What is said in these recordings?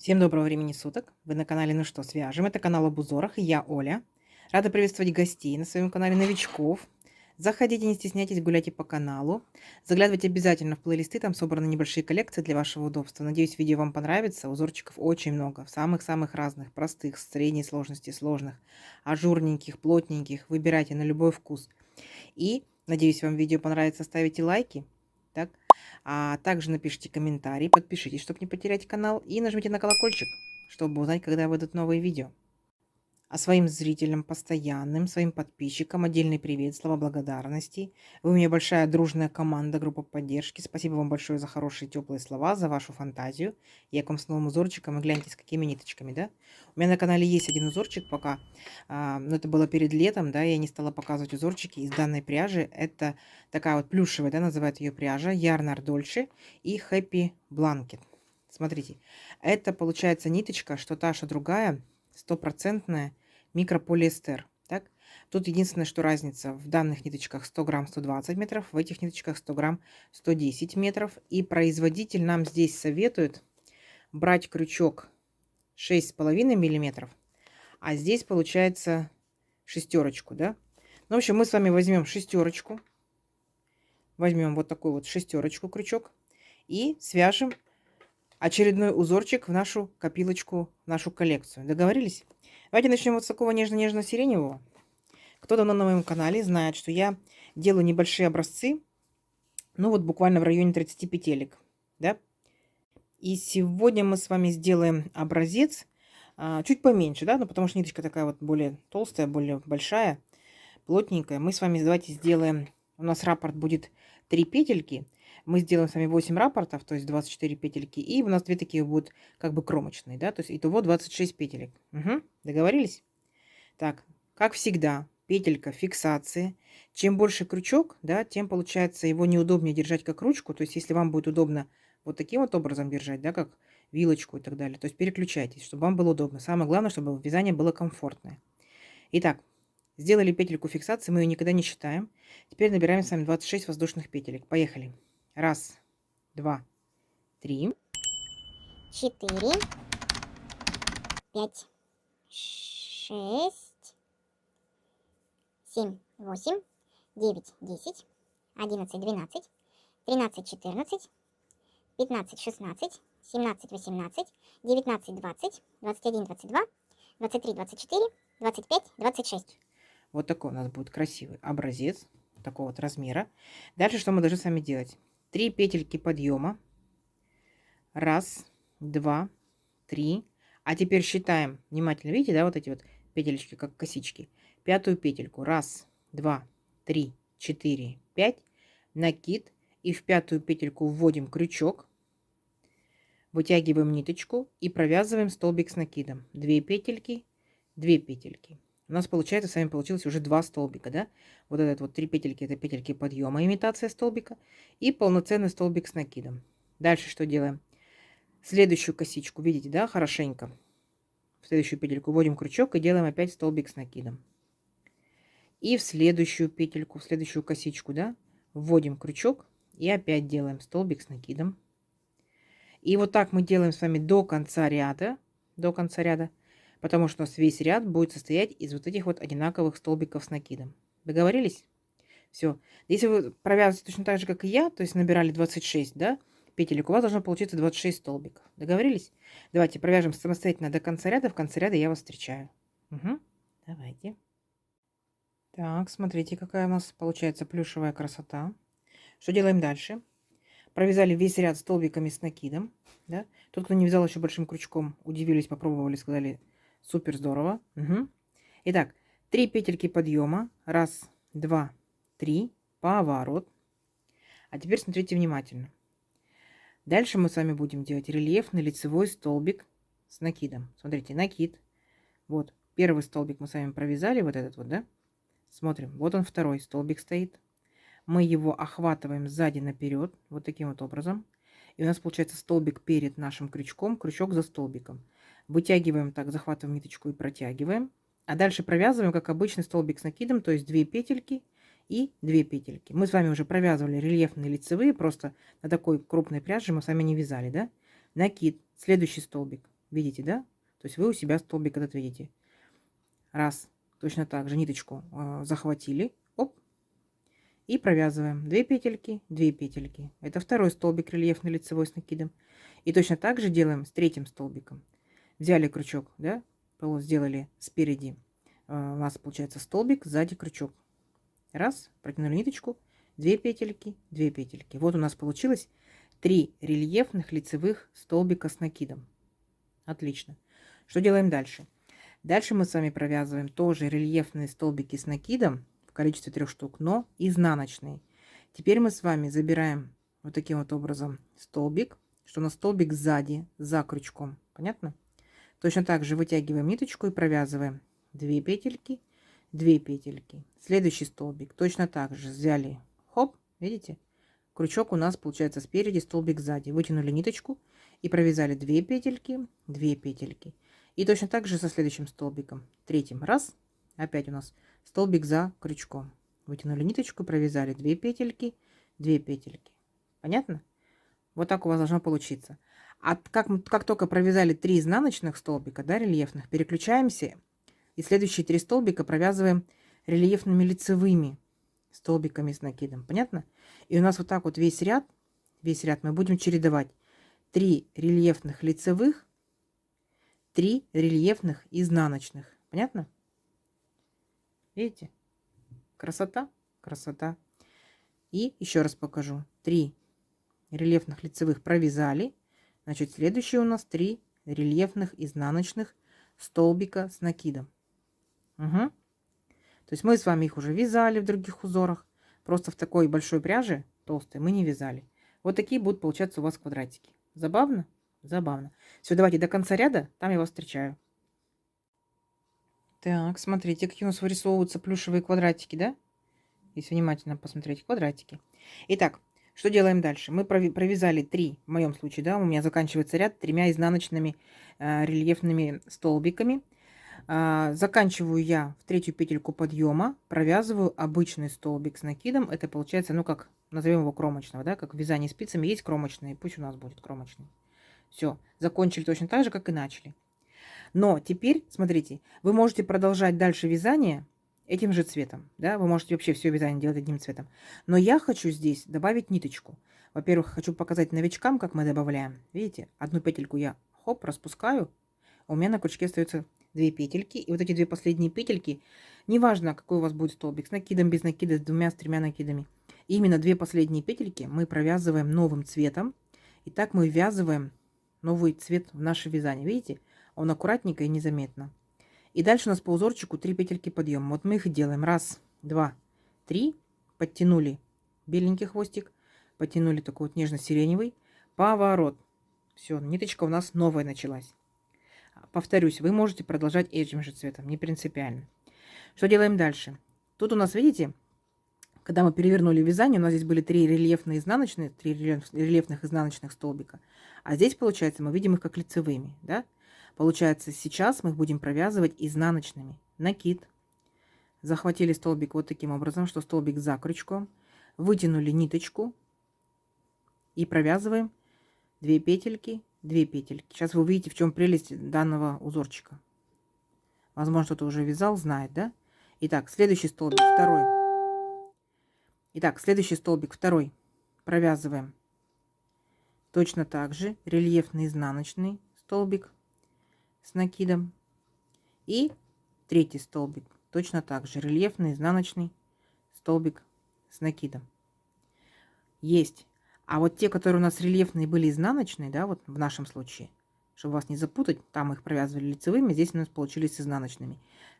Всем доброго времени суток! Вы на канале «Ну что, свяжем?» Это канал об узорах, и я Оля. Рада приветствовать гостей на своем канале, новичков. Заходите, не стесняйтесь, гуляйте по каналу. Заглядывайте обязательно в плейлисты, там собраны небольшие коллекции для вашего удобства. Надеюсь, видео вам понравится. Узорчиков очень много, самых-самых разных, простых, средней сложности, сложных, ажурненьких, плотненьких. Выбирайте на любой вкус. И, надеюсь, вам видео понравится, ставите лайки. Так? А также напишите комментарий, подпишитесь, чтобы не потерять канал, и нажмите на колокольчик, чтобы узнать, когда выйдут новые видео. А своим зрителям постоянным, своим подписчикам отдельный привет, слова благодарности. Вы у меня большая дружная команда, группа поддержки. Спасибо вам большое за хорошие теплые слова, за вашу фантазию. Я к вам с новым узорчиком, и гляньте, с какими ниточками, да? У меня на канале есть один узорчик пока, но это было перед летом, да, я не стала показывать узорчики из данной пряжи. Это такая вот плюшевая, да, называют ее пряжа, Ярнар Дольше и Happy Blanket. Смотрите, это получается ниточка, что та, что другая, стопроцентная, микрополиэстер. Так? Тут единственное, что разница в данных ниточках 100 грамм 120 метров, в этих ниточках 100 грамм 110 метров. И производитель нам здесь советует брать крючок 6,5 миллиметров, а здесь получается шестерочку, да? Ну, в общем, мы с вами возьмем шестерочку, возьмем вот такую вот шестерочку крючок и свяжем очередной узорчик в нашу копилочку, в нашу коллекцию. Договорились? Давайте начнем вот с такого нежно-нежно-сиреневого. Кто давно на моем канале, знает, что я делаю небольшие образцы, ну вот буквально в районе 30 петелек, да? И сегодня мы с вами сделаем образец чуть поменьше, да, ну потому что ниточка такая вот более толстая, более большая, плотненькая. Мы с вами давайте сделаем, у нас раппорт будет 3 петельки, мы сделаем с вами 8 раппортов, то есть 24 петельки, и у нас 2 такие будут как бы кромочные, да, то есть итого 26 петелек. Угу. Договорились? Так, как всегда, петелька фиксации. Чем больше крючок, да, тем получается его неудобнее держать как ручку, то есть если вам будет удобно вот таким вот образом держать, да, как вилочку и так далее, то есть переключайтесь, чтобы вам было удобно. Самое главное, чтобы вязание было комфортное. Итак, сделали петельку фиксации, мы ее никогда не считаем. Теперь набираем с вами 26 воздушных петелек. Поехали. Раз, два, три, 4, 5, 6, 7, 8, 9, 10, 11, 12, 13, 14, 15, 16, 17, 18, 19, 20, 21, 22, 23, 24, 25, 26. Вот такой у нас будет красивый образец такого вот размера. Дальше что мы должны с вами делать? 3 петельки подъема. Раз, два, три. А теперь считаем внимательно. Видите, да, вот эти вот петелечки, как косички. Пятую петельку. Раз, два, три, четыре, пять. Накид. И в пятую петельку вводим крючок. Вытягиваем ниточку и провязываем столбик с накидом. 2 петельки, 2 петельки. У нас получается, с вами получилось уже 2 столбика, да? Вот этот вот 3 петельки, это петельки подъема, имитация столбика. И полноценный столбик с накидом. Дальше что делаем? Следующую косичку, видите, да, хорошенько. В следующую петельку вводим крючок и делаем опять столбик с накидом. И в следующую петельку, в следующую косичку, да, вводим крючок и опять делаем столбик с накидом. И вот так мы делаем с вами до конца ряда, потому что у нас весь ряд будет состоять из вот этих вот одинаковых столбиков с накидом. Договорились? Все. Если вы провязываете точно так же, как и я, то есть набирали 26, да, петелек, у вас должно получиться 26 столбиков. Договорились? Давайте провяжем самостоятельно до конца ряда. В конце ряда я вас встречаю. Угу. Давайте. Так, смотрите, какая у нас получается плюшевая красота. Что делаем дальше? Провязали весь ряд столбиками с накидом. Да? Тот, кто не вязал еще большим крючком, удивились, попробовали, сказали, супер здорово. Угу. Итак, 3 петельки подъема. Раз, два, три. Поворот. А теперь смотрите внимательно. Дальше мы с вами будем делать рельефный лицевой столбик с накидом. Смотрите, накид. Вот, первый столбик мы с вами провязали, вот этот вот, да? Смотрим, вот он второй столбик стоит. Мы его охватываем сзади наперед, вот таким вот образом. И у нас получается столбик перед нашим крючком, крючок за столбиком. Вытягиваем так, захватываем ниточку и протягиваем. А дальше провязываем, как обычный столбик с накидом, то есть 2 петельки и 2 петельки. Мы с вами уже провязывали рельефные лицевые, просто на такой крупной пряже мы с вами не вязали, да? Накид, следующий столбик. Видите, да? То есть вы у себя столбик этот видите. Раз. Точно так же ниточку захватили. Оп. И провязываем 2 петельки, 2 петельки. Это второй столбик рельефный лицевой с накидом. И точно так же делаем с третьим столбиком. Взяли крючок, да, сделали спереди. У нас получается столбик, сзади крючок. Раз, протянули ниточку, 2 петельки, 2 петельки. Вот у нас получилось 3 рельефных лицевых столбика с накидом. Отлично. Что делаем дальше? Дальше мы с вами провязываем тоже рельефные столбики с накидом в количестве 3 штук, но изнаночные. Теперь мы с вами забираем вот таким вот образом столбик, что у нас столбик сзади, за крючком. Понятно? Точно так же вытягиваем ниточку и провязываем 2 петельки, 2 петельки. Следующий столбик точно так же взяли, хоп, видите? Крючок у нас получается спереди, столбик сзади. Вытянули ниточку и провязали 2 петельки, 2 петельки. И точно так же со следующим столбиком. Третьим. Раз. Опять у нас столбик за крючком. Вытянули ниточку, провязали 2 петельки, 2 петельки. Понятно? Вот так у вас должно получиться. А как только провязали 3 изнаночных столбика, да, рельефных, переключаемся. И следующие 3 столбика провязываем рельефными лицевыми столбиками с накидом. Понятно? И у нас вот так вот весь ряд мы будем чередовать. 3 рельефных лицевых, 3 рельефных изнаночных. Понятно? Видите? Красота? Красота. И еще раз покажу. 3 рельефных лицевых провязали. Значит, следующие у нас 3 рельефных изнаночных столбика с накидом. Угу. То есть мы с вами их уже вязали в других узорах. Просто в такой большой пряже, толстой, мы не вязали. Вот такие будут получаться у вас квадратики. Забавно? Забавно. Все, давайте до конца ряда, там я вас встречаю. Так, смотрите, какие у нас вырисовываются плюшевые квадратики, да? Если внимательно посмотреть, квадратики. Итак, что делаем дальше? Мы провязали 3, в моем случае, да, у меня заканчивается ряд 3 изнаночными рельефными столбиками. Заканчиваю я в третью петельку подъема, провязываю обычный столбик с накидом. Это получается, ну как, назовем его кромочного, да, как в вязании спицами есть кромочные, пусть у нас будет кромочный. Все, закончили точно так же, как и начали. Но теперь, смотрите, вы можете продолжать дальше вязание этим же цветом, да, вы можете вообще все вязание делать одним цветом. Но я хочу здесь добавить ниточку. Во-первых, хочу показать новичкам, как мы добавляем. Видите, одну петельку я, хоп, распускаю, а у меня на крючке остается 2 петельки. И вот эти 2 последние петельки, неважно, какой у вас будет столбик, с накидом, без накида, с 2, с 3 накидами. Именно 2 последние петельки мы провязываем новым цветом. И так мы ввязываем новый цвет в наше вязание. Видите? Он аккуратненько и незаметно. И дальше у нас по узорчику 3 петельки подъема. Вот мы их и делаем. Раз, два, три. Подтянули беленький хвостик. Подтянули такой вот нежно-сиреневый. Поворот. Все, ниточка у нас новая началась. Повторюсь, вы можете продолжать этим же цветом. Не принципиально. Что делаем дальше? Тут у нас, видите, когда мы перевернули вязание, у нас здесь были 3 рельефные изнаночные, 3 рельефных изнаночных столбика. А здесь, получается, мы видим их как лицевыми, да? Получается, сейчас мы их будем провязывать изнаночными. Накид. Захватили столбик вот таким образом, что столбик за крючком. Вытянули ниточку. И провязываем 2 петельки, 2 петельки. Сейчас вы увидите, в чем прелесть данного узорчика. Возможно, кто-то уже вязал, знает, да? Итак, следующий столбик, второй. Итак, следующий столбик, второй. Провязываем точно так же рельефный изнаночный столбик с накидом. И третий столбик, точно так же рельефный изнаночный столбик с накидом. Есть. А вот те, которые у нас рельефные были изнаночные, да, вот в нашем случае, чтобы вас не запутать, там мы их провязывали лицевыми, здесь у нас получились изнаночными.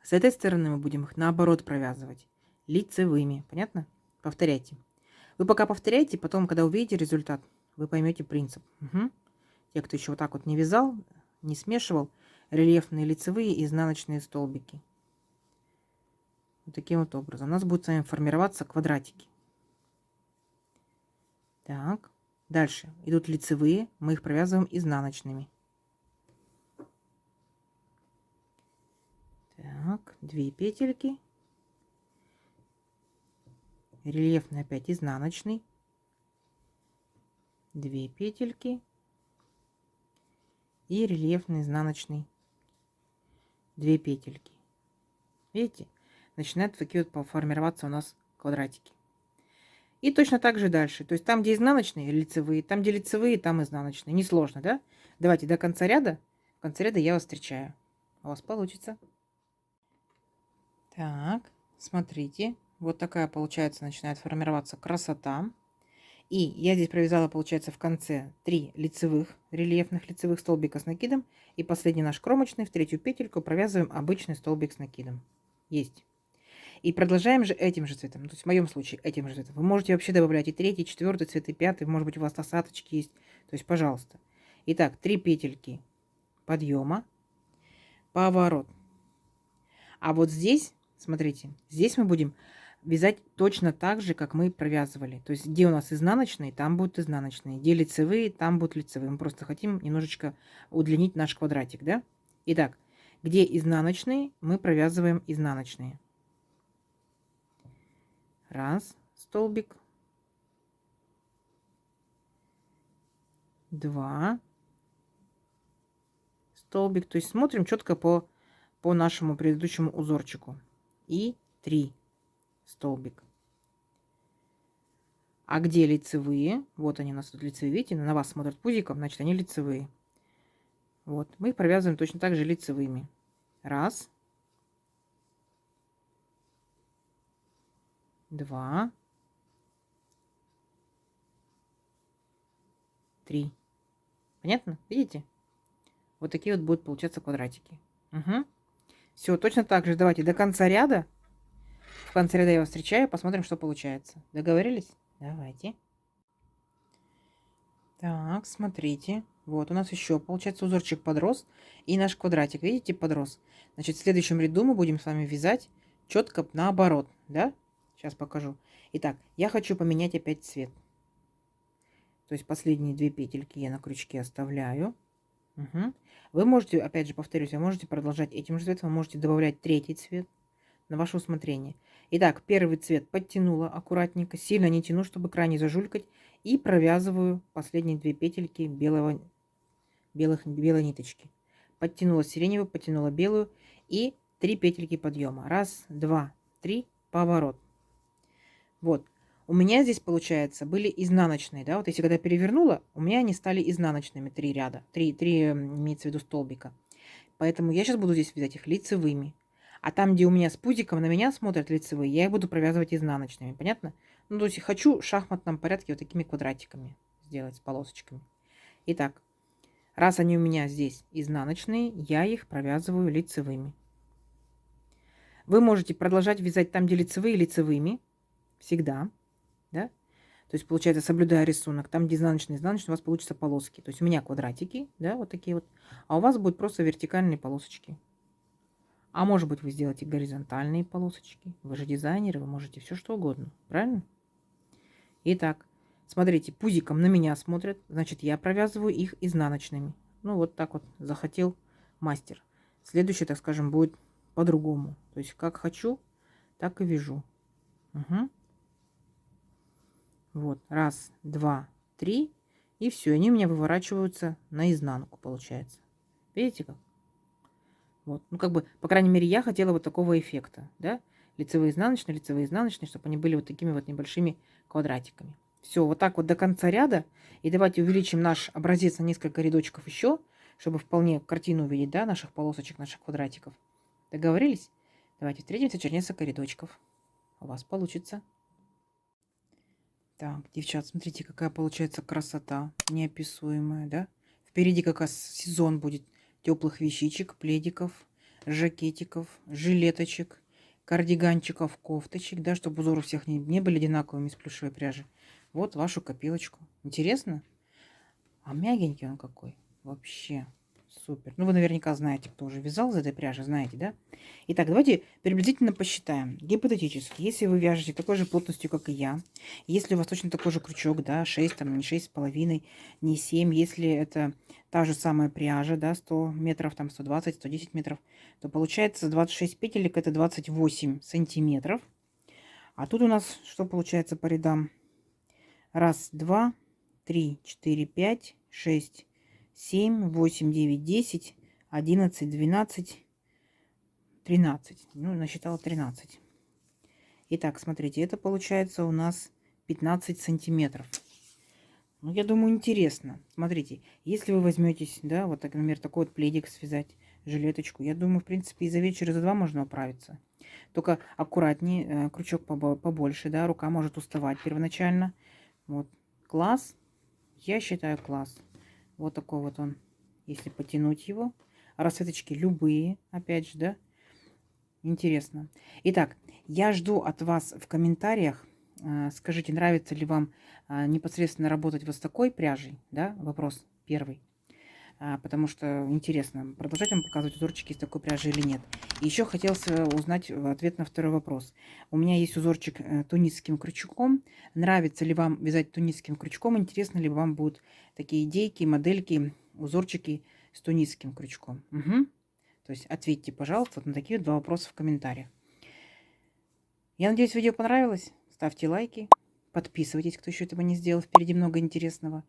С этой стороны мы будем их наоборот провязывать лицевыми. Понятно? Повторяйте. Вы пока повторяйте, потом, когда увидите результат, вы поймете принцип. Угу. Те, кто еще вот так вот не вязал, не смешивал, рельефные лицевые и изнаночные столбики. Вот таким вот образом. У нас будут с вами формироваться квадратики. Так, дальше идут лицевые, мы их провязываем изнаночными. Так, 2 петельки. Рельефный опять изнаночный. 2 петельки. и рельефный изнаночный 2 петельки. Видите? Начинают такие вот формироваться у нас квадратики. И точно так же дальше. То есть там, где изнаночные, лицевые, там, где лицевые, там изнаночные. Несложно, да? Давайте до конца ряда. В конце ряда я вас встречаю. У вас получится. Так, смотрите. Вот такая, получается, начинает формироваться красота. И я здесь провязала, получается, в конце 3 лицевых, рельефных лицевых столбика с накидом. И последний наш кромочный, в третью петельку провязываем обычный столбик с накидом. Есть. И продолжаем же этим же цветом. То есть в моем случае этим же цветом. Вы можете вообще добавлять и третий, и четвертый цвет, и пятый. Может быть, у вас осадочки есть. То есть, пожалуйста. Итак, 3 петельки подъема, поворот. А вот здесь, смотрите, здесь мы будем вязать точно так же, как мы провязывали. То есть, где у нас изнаночные, там будут изнаночные. Где лицевые, там будут лицевые. Мы просто хотим немножечко удлинить наш квадратик, да? Итак, где изнаночные, мы провязываем изнаночные. Раз, столбик. 2 столбик. То есть смотрим четко по нашему предыдущему узорчику. И 3 столбик. А где лицевые? Вот они у нас тут лицевые. Видите, на вас смотрят пузиком, значит они лицевые. Вот, мы их провязываем точно так же лицевыми. Раз. 2. 3. Понятно? Видите? Вот такие вот будут получаться квадратики. Угу. Все, точно так же давайте до конца ряда. В конце ряда я вас встречаю, посмотрим, что получается. Договорились? Давайте. Так, смотрите. Вот у нас еще, получается, узорчик подрос. И наш квадратик, видите, подрос. Значит, в следующем ряду мы будем с вами вязать четко наоборот, да? Сейчас покажу. Итак, я хочу поменять опять цвет. То есть последние 2 петельки я на крючке оставляю. Угу. Вы можете, опять же, повторюсь, вы можете продолжать этим же цветом, вы можете добавлять третий цвет на ваше усмотрение. Итак, первый цвет подтянула аккуратненько, сильно не тяну, чтобы край не зажулькать, и провязываю последние 2 петельки белой ниточки. Подтянула сиреневую, подтянула белую и 3 петельки подъема. Раз, два, три, поворот. Вот. У меня здесь, получается, были изнаночные, да, вот если когда перевернула, у меня они стали изнаночными 3 ряда, 3 имеется в виду столбика. Поэтому я сейчас буду здесь вязать их лицевыми. А там, где у меня с пузиком на меня смотрят лицевые, я их буду провязывать изнаночными. Понятно? Ну, то есть хочу в шахматном порядке вот такими квадратиками сделать с полосочками. Итак, раз они у меня здесь изнаночные, я их провязываю лицевыми. Вы можете продолжать вязать там, где лицевые, лицевыми. Всегда. Да? То есть, получается, соблюдая рисунок, там, где изнаночные, у вас получатся полоски. То есть у меня квадратики, да, вот такие вот. А у вас будут просто вертикальные полосочки. А может быть, вы сделаете горизонтальные полосочки. Вы же дизайнеры, вы можете все что угодно. Правильно? Итак, смотрите, пузиком на меня смотрят. Значит, я провязываю их изнаночными. Ну, вот так вот захотел мастер. Следующий, так скажем, будет по-другому. То есть, как хочу, так и вяжу. Угу. Вот, раз, два, три. И все, они у меня выворачиваются наизнанку, получается. Видите как? Вот, ну как бы, по крайней мере, я хотела вот такого эффекта, да? Лицевые, изнаночные, чтобы они были вот такими вот небольшими квадратиками. Все, вот так вот до конца ряда. И давайте увеличим наш образец на несколько рядочков еще, чтобы вполне картину увидеть, да, наших полосочек, наших квадратиков. Договорились? Давайте встретимся через несколько рядочков. У вас получится. Так, девчат, смотрите, какая получается красота неописуемая, да? Впереди как раз сезон будет теплых вещичек, пледиков, жакетиков, жилеточек, кардиганчиков, кофточек, да, чтобы узоры у всех не были одинаковыми из плюшевой пряжи. Вот вашу копилочку. Интересно? А мягенький он какой. Вообще супер. Ну, вы наверняка знаете, кто уже вязал из этой пряжи, знаете, да? Итак, давайте приблизительно посчитаем. Гипотетически, если вы вяжете такой же плотностью, как и я, если у вас точно такой же крючок, да, 6, там, не 6,5, не 7, если это та же самая пряжа, да, 100 метров, там, 120, 110 метров, то получается 26 петелек, это 28 сантиметров. А тут у нас что получается по рядам? Раз, два, три, четыре, пять, 6, 7, 8, 9, 10, 11, 12, 13. Ну, насчитала 13. Итак, смотрите, это получается у нас 15 сантиметров. Ну, я думаю, интересно. Смотрите, если вы возьметесь, да, вот, так, например, такой вот пледик связать, жилеточку, я думаю, в принципе, и за вечер, и за два можно управиться. Только аккуратнее, крючок побольше, да, рука может уставать первоначально. Вот, класс, я считаю класс. Вот такой вот он, если потянуть его. Расцветочки любые, опять же, да, интересно. Итак, я жду от вас в комментариях. Скажите, нравится ли вам непосредственно работать вот с такой пряжей, да? Вопрос первый. Потому что интересно, продолжать вам показывать узорчики из такой пряжи или нет. И еще хотелось узнать ответ на второй вопрос. У меня есть узорчик тунисским крючком. Нравится ли вам вязать тунисским крючком? Интересно ли вам будут такие идейки, модельки, узорчики с тунисским крючком? Угу. То есть ответьте, пожалуйста, вот на такие два вопроса в комментариях. Я надеюсь, видео понравилось. Ставьте лайки, подписывайтесь, кто еще этого не сделал. Впереди много интересного.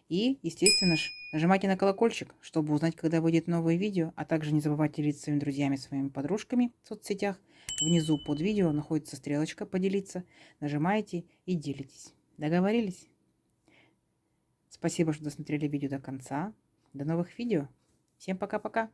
И, естественно, нажимайте на колокольчик, чтобы узнать, когда выйдет новое видео. А также не забывайте делиться своими друзьями, своими подружками в соцсетях. Внизу под видео находится стрелочка «Поделиться». Нажимаете и делитесь. Договорились? Спасибо, что досмотрели видео до конца. До новых видео. Всем пока-пока.